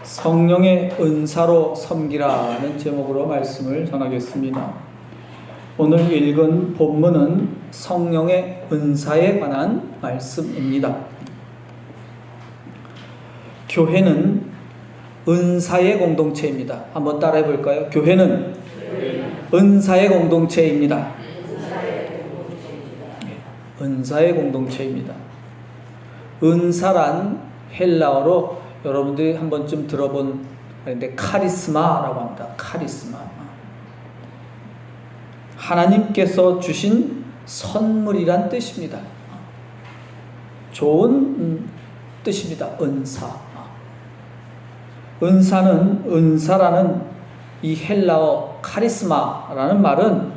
성령의 은사로 섬기라는 제목으로 말씀을 전하겠습니다. 오늘 읽은 본문은 성령의 은사에 관한 말씀입니다. 교회는 은사의 공동체입니다. 한번 따라해 볼까요? 교회는 은사의 공동체입니다. 은사의 공동체입니다. 은사란 헬라어로 여러분들이 한 번쯤 들어본 말인데 카리스마라고 합니다. 카리스마. 하나님께서 주신 선물이란 뜻입니다. 좋은 뜻입니다. 은사. 은사라는 이 헬라어 카리스마라는 말은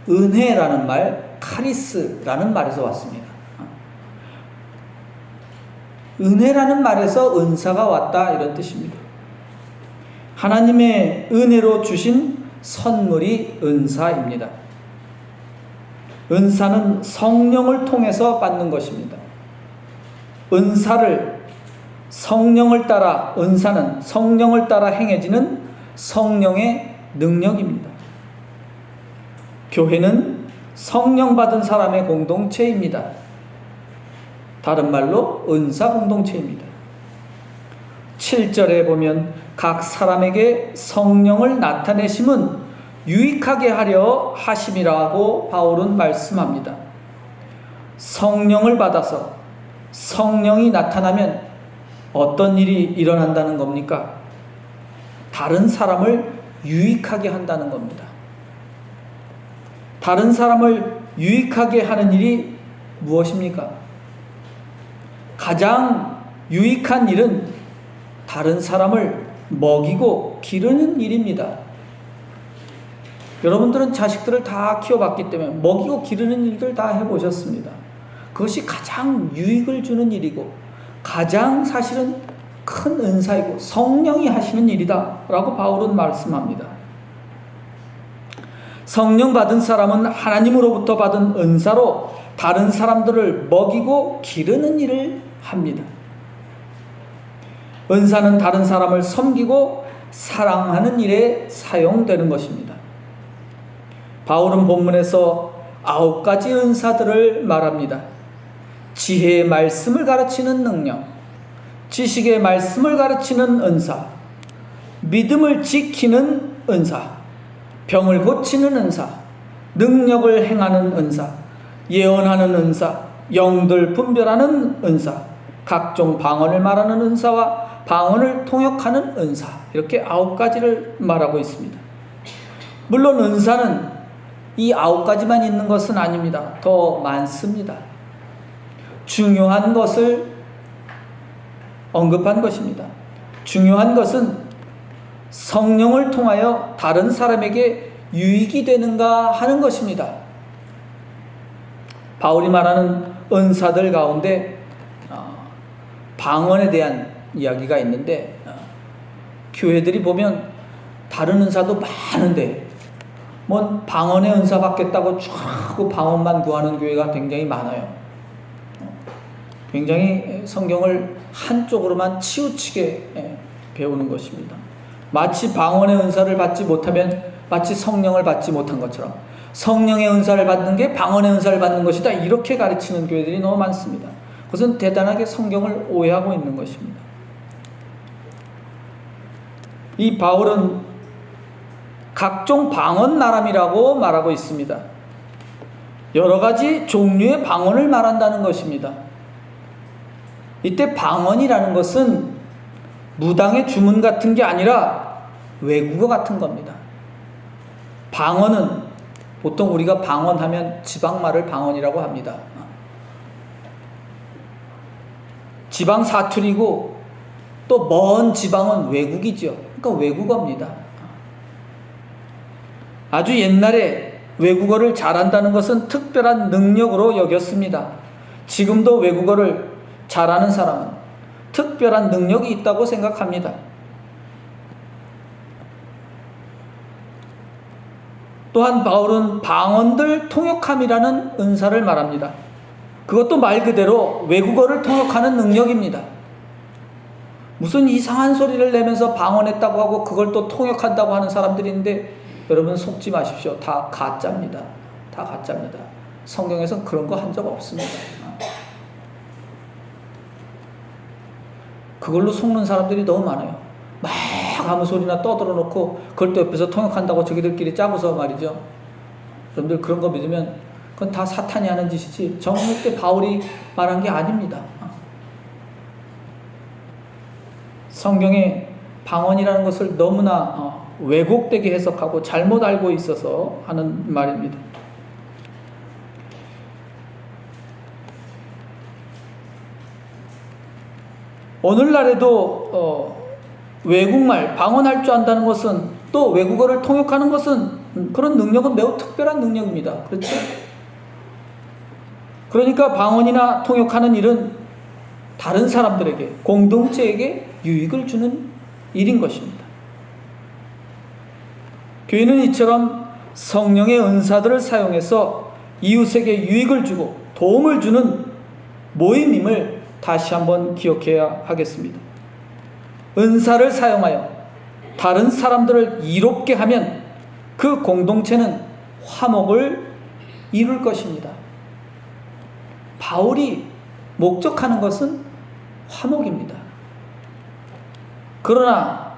은혜라는 말, 카리스라는 말에서 왔습니다. 은혜라는 말에서 은사가 왔다 이런 뜻입니다. 하나님의 은혜로 주신 선물이 은사입니다. 은사는 성령을 통해서 받는 것입니다. 은사는 성령을 따라 행해지는 성령의 능력입니다. 교회는 성령 받은 사람의 공동체입니다. 다른 말로 은사 공동체입니다. 7절에 보면 각 사람에게 성령을 나타내심은 유익하게 하려 하심이라고 바울은 말씀합니다. 성령을 받아서 성령이 나타나면 어떤 일이 일어난다는 겁니까? 다른 사람을 유익하게 한다는 겁니다. 다른 사람을 유익하게 하는 일이 무엇입니까? 가장 유익한 일은 다른 사람을 먹이고 기르는 일입니다. 여러분들은 자식들을 다 키워봤기 때문에 먹이고 기르는 일들 다 해보셨습니다. 그것이 가장 유익을 주는 일이고 가장 사실은 큰 은사이고 성령이 하시는 일이다 라고 바울은 말씀합니다. 성령 받은 사람은 하나님으로부터 받은 은사로 다른 사람들을 먹이고 기르는 일을 합니다. 은사는 다른 사람을 섬기고 사랑하는 일에 사용되는 것입니다. 바울은 본문에서 9가지 은사들을 말합니다. 지혜의 말씀을 가르치는 능력, 지식의 말씀을 가르치는 은사, 믿음을 지키는 은사, 병을 고치는 은사, 능력을 행하는 은사, 예언하는 은사, 영들 분별하는 은사, 각종 방언을 말하는 은사와 방언을 통역하는 은사, 이렇게 9가지를 말하고 있습니다. 물론 은사는 이 9가지만 있는 것은 아닙니다. 더 많습니다. 중요한 것을 언급한 것입니다. 중요한 것은 성령을 통하여 다른 사람에게 유익이 되는가 하는 것입니다. 바울이 말하는 은사들 가운데 방언에 대한 이야기가 있는데 교회들이 보면 다른 은사도 많은데 뭐 방언의 은사 받겠다고 쭉 하고 방언만 구하는 교회가 굉장히 많아요. 굉장히 성경을 한쪽으로만 치우치게 배우는 것입니다. 마치 방언의 은사를 받지 못하면 마치 성령을 받지 못한 것처럼 성령의 은사를 받는 게 방언의 은사를 받는 것이다, 이렇게 가르치는 교회들이 너무 많습니다. 그것은 대단하게 성경을 오해하고 있는 것입니다. 이 바울은 각종 방언 나람이라고 말하고 있습니다. 여러 가지 종류의 방언을 말한다는 것입니다. 이때 방언이라는 것은 무당의 주문 같은 게 아니라 외국어 같은 겁니다. 방언은 보통 우리가 방언하면 지방말을 방언이라고 합니다. 지방 사투리고 또 먼 지방은 외국이죠. 그러니까 외국어입니다. 아주 옛날에 외국어를 잘한다는 것은 특별한 능력으로 여겼습니다. 지금도 외국어를 잘하는 사람은 특별한 능력이 있다고 생각합니다. 또한 바울은 방언들 통역함이라는 은사를 말합니다. 그것도 말 그대로 외국어를 통역하는 능력입니다. 무슨 이상한 소리를 내면서 방언했다고 하고 그걸 또 통역한다고 하는 사람들인데, 여러분 속지 마십시오. 다 가짜입니다. 다 가짜입니다. 성경에서는 그런 거 한 적 없습니다. 그걸로 속는 사람들이 너무 많아요. 막 아무 소리나 떠들어 놓고 그걸 또 옆에서 통역한다고 저기들끼리 짜고서 말이죠. 여러분들 그런 거 믿으면 그건 다 사탄이 하는 짓이지 절대 바울이 말한 게 아닙니다. 성경에 방언이라는 것을 너무나 왜곡되게 해석하고 잘못 알고 있어서 하는 말입니다. 오늘날에도 외국말, 방언할 줄 안다는 것은, 또 외국어를 통역하는 것은, 그런 능력은 매우 특별한 능력입니다. 그렇죠? 그러니까 방언이나 통역하는 일은 다른 사람들에게, 공동체에게 유익을 주는 일인 것입니다. 교회는 이처럼 성령의 은사들을 사용해서 이웃에게 유익을 주고 도움을 주는 모임임을 다시 한번 기억해야 하겠습니다. 은사를 사용하여 다른 사람들을 이롭게 하면 그 공동체는 화목을 이룰 것입니다. 바울이 목적하는 것은 화목입니다. 그러나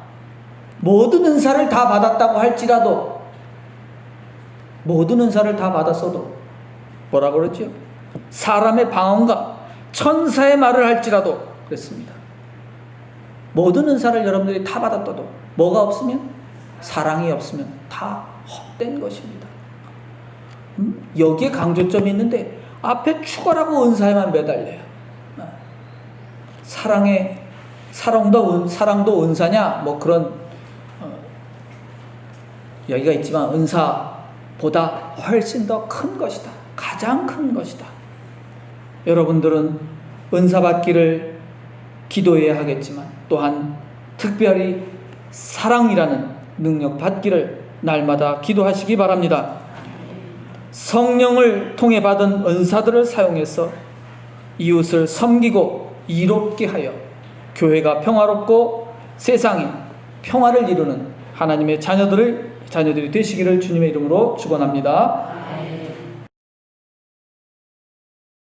모든 은사를 다 받았다고 할지라도, 모든 은사를 다 받았어도 뭐라고 그러죠? 사람의 방언과 천사의 말을 할지라도 그랬습니다. 모든 은사를 여러분들이 다 받았다도 뭐가 없으면, 사랑이 없으면 다 헛된 것입니다. 여기에 강조점이 있는데 앞에 추가라고 은사에만 매달려요. 사랑도 은사냐, 뭐 그런 여기가 있지만 은사보다 훨씬 더 큰 것이다. 가장 큰 것이다. 여러분들은 은사 받기를 기도해야 하겠지만 또한 특별히 사랑이라는 능력 받기를 날마다 기도하시기 바랍니다. 성령을 통해 받은 은사들을 사용해서 이웃을 섬기고 이롭게 하여 교회가 평화롭고 세상이 평화를 이루는 하나님의 자녀들이 되시기를 주님의 이름으로 축원합니다.